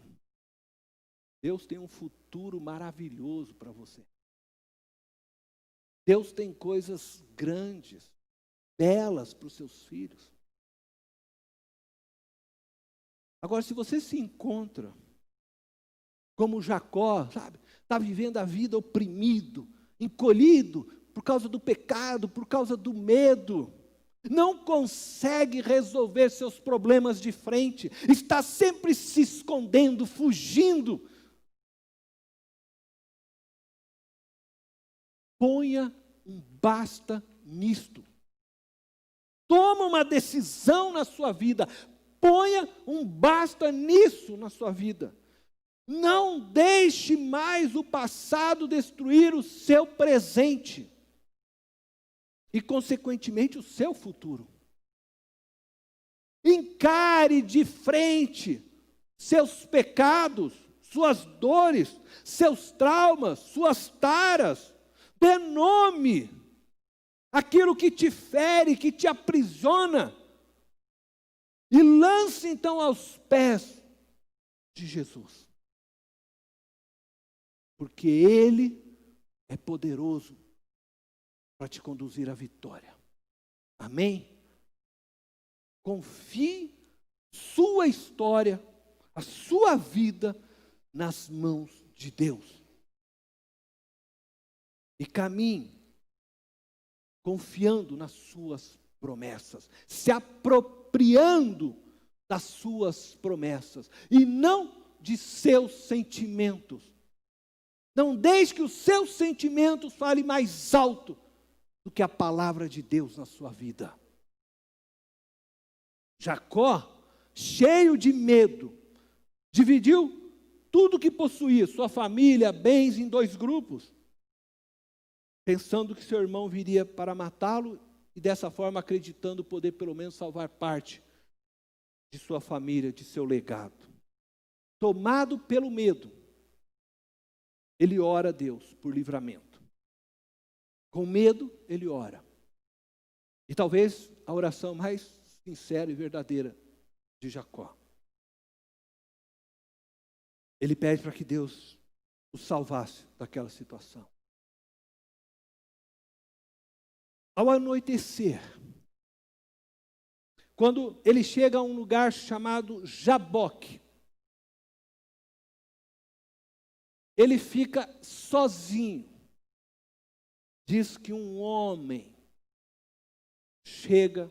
S1: Deus tem um futuro maravilhoso para você. Deus tem coisas grandes, belas para os seus filhos. Agora, se você se encontra como Jacó, sabe, está vivendo a vida oprimido, encolhido, por causa do pecado, por causa do medo, não consegue resolver seus problemas de frente, está sempre se escondendo, fugindo. Ponha um basta nisto. Toma uma decisão na sua vida. Ponha um basta nisso na sua vida. Não deixe mais o passado destruir o seu presente. E, consequentemente, o seu futuro. Encare de frente seus pecados, suas dores, seus traumas, suas taras. Dê nome aquilo que te fere, que te aprisiona, e lance então aos pés de Jesus, porque Ele é poderoso para te conduzir à vitória. Amém? Confie sua história, a sua vida nas mãos de Deus, e caminhe confiando nas suas promessas, se apropriando das suas promessas, e não de seus sentimentos. Não deixe que os seus sentimentos falem mais alto do que a palavra de Deus na sua vida. Jacó, cheio de medo, dividiu tudo que possuía, sua família, bens, em 2 grupos. pensando que seu irmão viria para matá-lo e dessa forma acreditando poder pelo menos salvar parte de sua família, de seu legado. Tomado pelo medo, ele ora a Deus por livramento. Com medo, ele ora. E talvez a oração mais sincera e verdadeira de Jacó. Ele pede para que Deus o salvasse daquela situação. Ao anoitecer, quando ele chega a um lugar chamado Jaboque, ele fica sozinho. Diz que um homem chega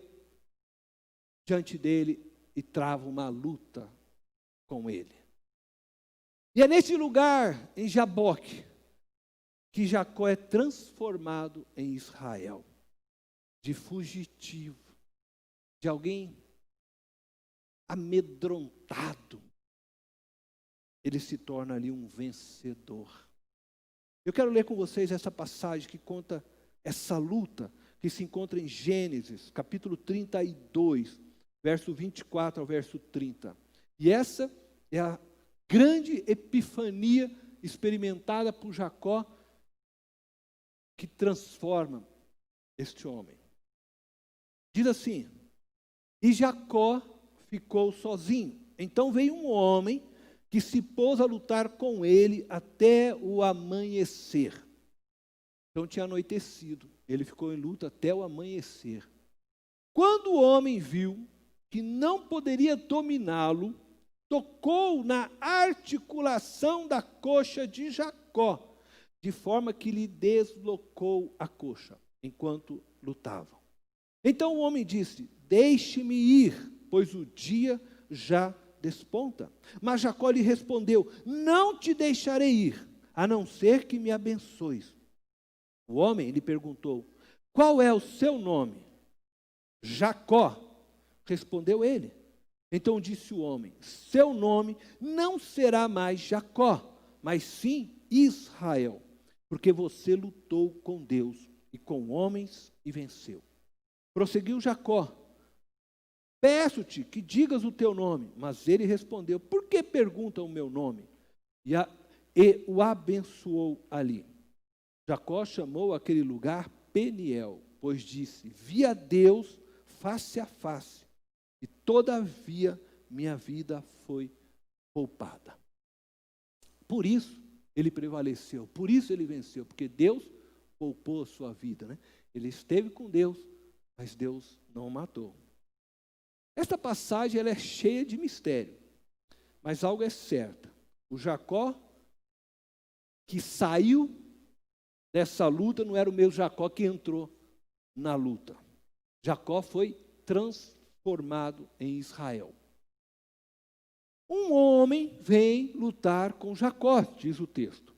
S1: diante dele e trava uma luta com ele. E é nesse lugar, em Jaboque, que Jacó é transformado em Israel. De fugitivo, de alguém amedrontado, ele se torna ali um vencedor. Eu quero ler com vocês essa passagem que conta essa luta que se encontra em Gênesis, capítulo 32, verso 24 ao verso 30. E essa é a grande epifania experimentada por Jacó, que transforma este homem. Diz assim: e Jacó ficou sozinho. Então veio um homem que se pôs a lutar com ele até o amanhecer. Então tinha anoitecido. Ele ficou em luta até o amanhecer. Quando o homem viu que não poderia dominá-lo, tocou na articulação da coxa de Jacó, de forma que lhe deslocou a coxa, enquanto lutavam. Então o homem disse: deixe-me ir, pois o dia já desponta. Mas Jacó lhe respondeu: não te deixarei ir, a não ser que me abençoes. O homem lhe perguntou: qual é o seu nome? Jacó, respondeu ele. Então disse o homem: seu nome não será mais Jacó, mas sim Israel, porque você lutou com Deus e com homens e venceu. Prosseguiu Jacó: peço-te que digas o teu nome. Mas ele respondeu: por que pergunta o meu nome? E o abençoou ali. Jacó chamou aquele lugar Peniel, pois disse: vi a Deus face a face, e todavia minha vida foi poupada. Por isso ele prevaleceu, por isso ele venceu, porque Deus poupou a sua vida, né? Ele esteve com Deus, mas Deus não o matou. Esta passagem ela é cheia de mistério, mas algo é certo: o Jacó que saiu dessa luta não era o mesmo Jacó que entrou na luta. Jacó foi transformado em Israel. Um homem vem lutar com Jacó, diz o texto.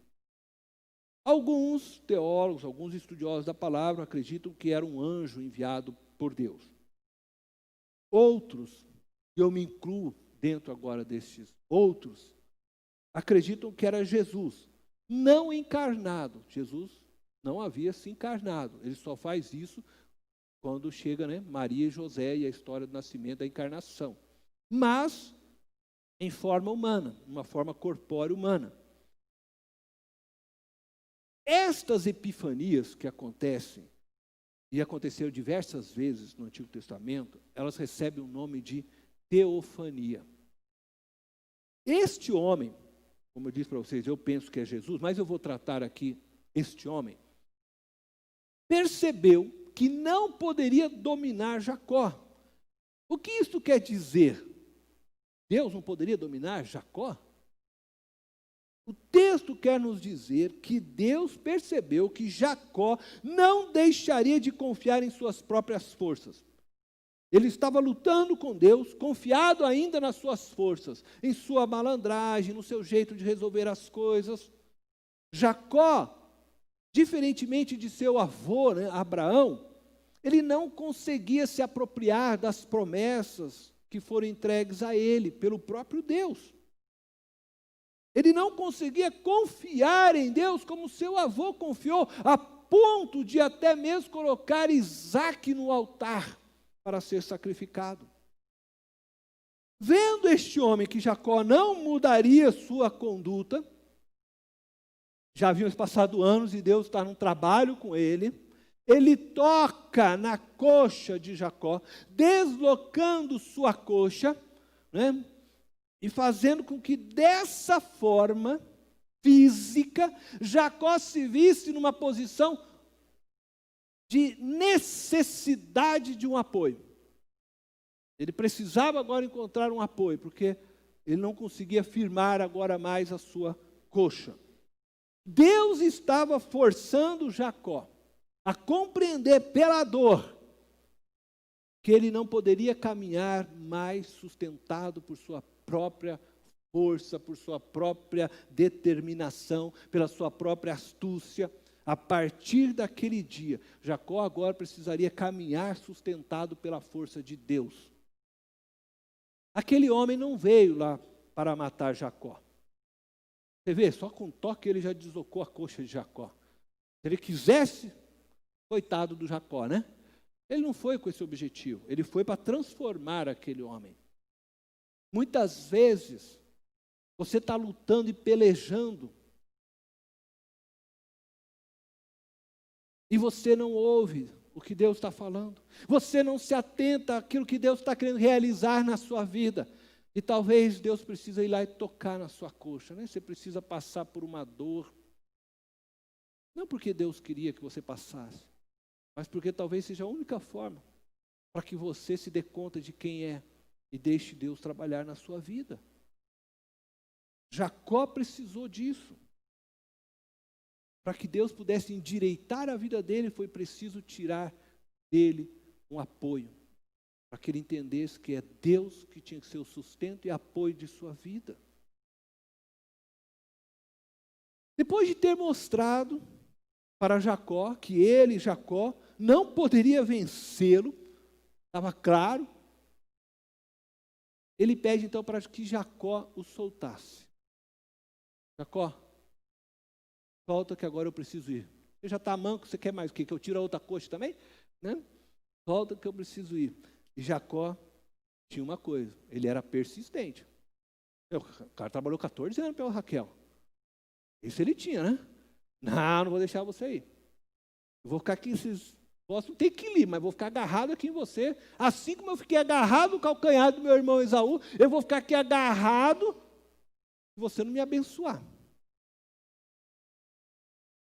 S1: Alguns teólogos, alguns estudiosos da palavra acreditam que era um anjo enviado por Deus. Outros, e eu me incluo dentro agora destes outros, acreditam que era Jesus, não encarnado. Jesus não havia se encarnado. Ele só faz isso quando chega, né, Maria e José e a história do nascimento, da encarnação. Mas em forma humana, uma forma corpórea humana. Estas epifanias que acontecem, e aconteceram diversas vezes no Antigo Testamento, elas recebem o nome de teofania. Este homem, como eu disse para vocês, eu penso que é Jesus, mas eu vou tratar aqui este homem, percebeu que não poderia dominar Jacó. O que isso quer dizer? Deus não poderia dominar Jacó? O texto quer nos dizer que Deus percebeu que Jacó não deixaria de confiar em suas próprias forças. Ele estava lutando com Deus, confiado ainda nas suas forças, em sua malandragem, no seu jeito de resolver as coisas. Jacó, diferentemente de seu avô, né, Abraão, ele não conseguia se apropriar das promessas que foram entregues a ele pelo próprio Deus. Ele não conseguia confiar em Deus como seu avô confiou, a ponto de até mesmo colocar Isaque no altar para ser sacrificado. Vendo este homem que Jacó não mudaria sua conduta, já haviam passado anos e Deus está num trabalho com ele, ele toca na coxa de Jacó, deslocando sua coxa, né, e fazendo com que dessa forma física, Jacó se visse numa posição de necessidade de um apoio. Ele precisava agora encontrar um apoio, porque ele não conseguia firmar agora mais a sua coxa. Deus estava forçando Jacó a compreender pela dor que ele não poderia caminhar mais sustentado por sua própria força, por sua própria determinação, pela sua própria astúcia. A partir daquele dia, Jacó agora precisaria caminhar sustentado pela força de Deus. Aquele homem não veio lá para matar Jacó. Você vê, só com um toque ele já deslocou a coxa de Jacó. Se ele quisesse, coitado do Jacó, né? Ele não foi com esse objetivo, ele foi para transformar aquele homem. Muitas vezes, você está lutando e pelejando, e você não ouve o que Deus está falando. Você não se atenta àquilo que Deus está querendo realizar na sua vida. E talvez Deus precisa ir lá e tocar na sua coxa, né? Você precisa passar por uma dor. Não porque Deus queria que você passasse, mas porque talvez seja a única forma para que você se dê conta de quem é e deixe Deus trabalhar na sua vida. Jacó precisou disso. Para que Deus pudesse endireitar a vida dele, foi preciso tirar dele um apoio, para que ele entendesse que é Deus que tinha que ser o sustento e apoio de sua vida. Depois de ter mostrado para Jacó que ele, Jacó, não poderia vencê-lo, estava claro, ele pede então para que Jacó o soltasse. Jacó, solta que agora eu preciso ir. Você já está manco, você quer mais o quê? Que eu tire a outra coxa também? Né? Solta que eu preciso ir. E Jacó tinha uma coisa, ele era persistente. O cara trabalhou 14 anos pela Raquel. Isso ele tinha, né? Não vou deixar você ir. Eu vou ficar aqui, posso ter que ir, mas vou ficar agarrado aqui em você. Assim como eu fiquei agarrado no calcanhar do meu irmão Esaú, eu vou ficar aqui agarrado se você não me abençoar.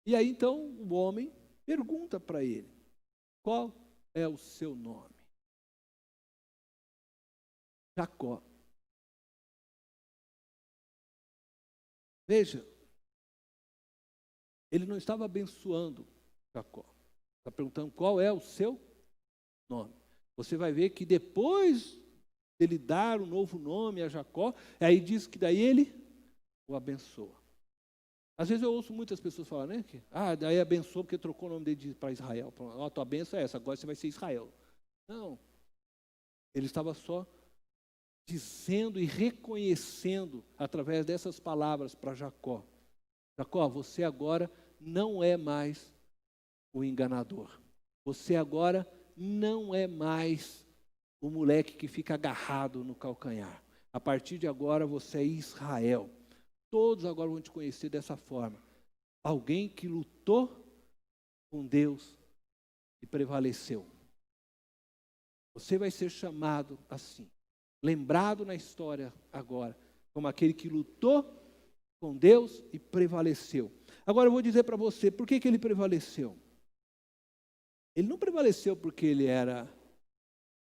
S1: E aí então o homem pergunta para ele, qual é o seu nome? Jacó. Veja, ele não estava abençoando Jacó. Está perguntando qual é o seu nome. Você vai ver que depois dele dar um novo nome a Jacó, aí diz que daí ele o abençoa. Às vezes eu ouço muitas pessoas falar, né? Que, daí abençoou porque trocou o nome dele para Israel. A tua bênção é essa, agora você vai ser Israel. Não. Ele estava só dizendo e reconhecendo, através dessas palavras para Jacó. Jacó, você agora não é mais o enganador. Você agora não é mais o moleque que fica agarrado no calcanhar. A partir de agora você é Israel. Todos agora vão te conhecer dessa forma. Alguém que lutou com Deus e prevaleceu. Você vai ser chamado assim. Lembrado na história agora, como aquele que lutou com Deus e prevaleceu. Agora eu vou dizer para você, por que ele prevaleceu? Ele não prevaleceu porque ele era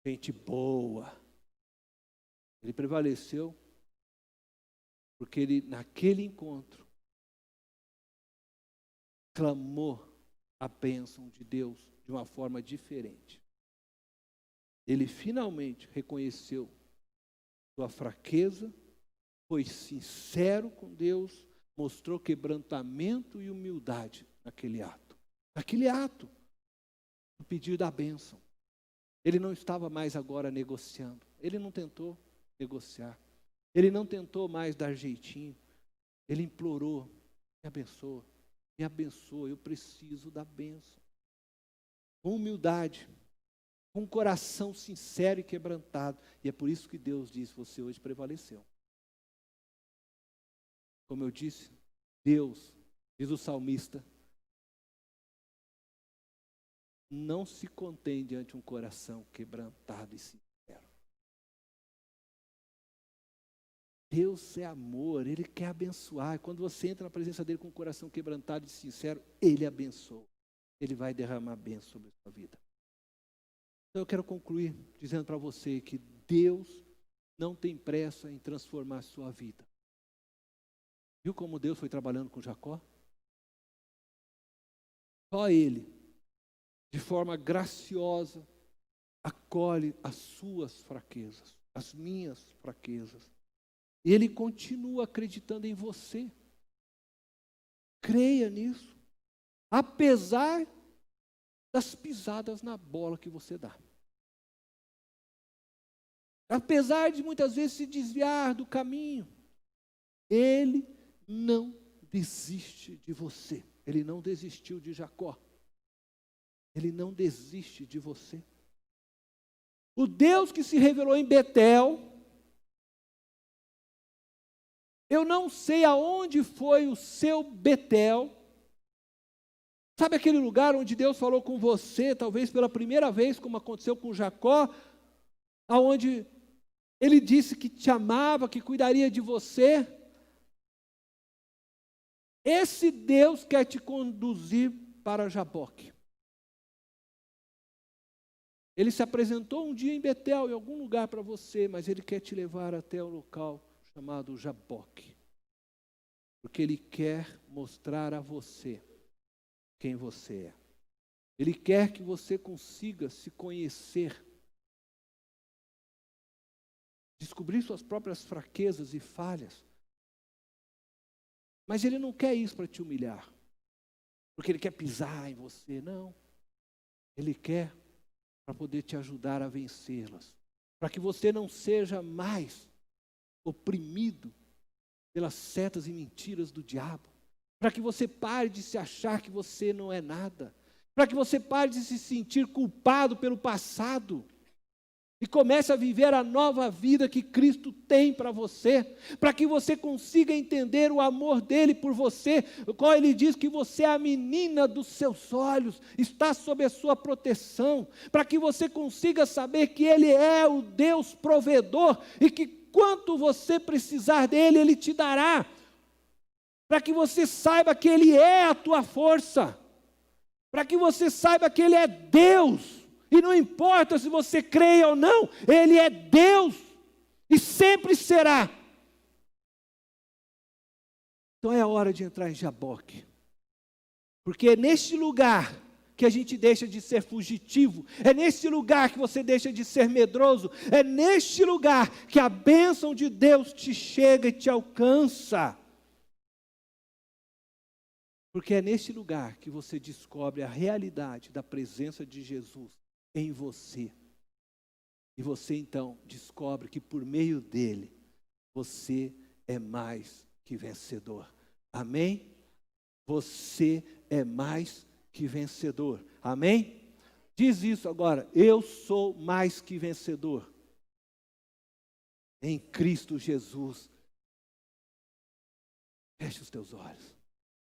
S1: gente boa. Ele prevaleceu porque ele, naquele encontro, clamou a bênção de Deus de uma forma diferente. Ele finalmente reconheceu sua fraqueza, foi sincero com Deus, mostrou quebrantamento e humildade naquele ato. Naquele ato, no pedido da bênção. Ele não estava mais agora negociando. Ele não tentou negociar. Ele não tentou mais dar jeitinho. Ele implorou, me abençoa, me abençoa, eu preciso da bênção. Com humildade, com um coração sincero e quebrantado. E é por isso que Deus diz, você hoje prevaleceu. Como eu disse, Deus, diz o salmista, não se contém diante de um coração quebrantado e sincero. Deus é amor, Ele quer abençoar. Quando você entra na presença dEle com um coração quebrantado e sincero, Ele abençoa. Ele vai derramar bênção sobre a sua vida. Então eu quero concluir dizendo para você que Deus não tem pressa em transformar a sua vida. Viu como Deus foi trabalhando com Jacó? Só Ele, de forma graciosa, acolhe as suas fraquezas, as minhas fraquezas. E Ele continua acreditando em você. Creia nisso. Apesar das pisadas na bola que você dá. Apesar de muitas vezes se desviar do caminho, Ele não desiste de você. Ele não desistiu de Jacó. Ele não desiste de você. O Deus que se revelou em Betel, eu não sei aonde foi o seu Betel. Sabe aquele lugar onde Deus falou com você, talvez pela primeira vez, como aconteceu com Jacó, aonde Ele disse que te amava, que cuidaria de você? Esse Deus quer te conduzir para Jaboque. Ele se apresentou um dia em Betel, em algum lugar para você, mas Ele quer te levar até o local chamado Jaboque. Porque Ele quer mostrar a você quem você é. Ele quer que você consiga se conhecer, descobrir suas próprias fraquezas e falhas. Mas Ele não quer isso para te humilhar, porque Ele quer pisar em você, não. Ele quer para poder te ajudar a vencê-las, para que você não seja mais oprimido pelas setas e mentiras do diabo, para que você pare de se achar que você não é nada, para que você pare de se sentir culpado pelo passado e comece a viver a nova vida que Cristo tem para você, para que você consiga entender o amor dele por você, o qual ele diz que você é a menina dos seus olhos, está sob a sua proteção, para que você consiga saber que ele é o Deus provedor e que quanto você precisar dele, ele te dará, para que você saiba que ele é a tua força, para que você saiba que ele é Deus. E não importa se você creia ou não, Ele é Deus e sempre será. Então é a hora de entrar em Jaboque. Porque é neste lugar que a gente deixa de ser fugitivo, é neste lugar que você deixa de ser medroso, é neste lugar que a bênção de Deus te chega e te alcança. Porque é neste lugar que você descobre a realidade da presença de Jesus em você. E você então descobre que por meio dele, você é mais que vencedor. Amém? Você é mais que vencedor. Amém? Diz isso agora, eu sou mais que vencedor. Em Cristo Jesus. Feche os teus olhos.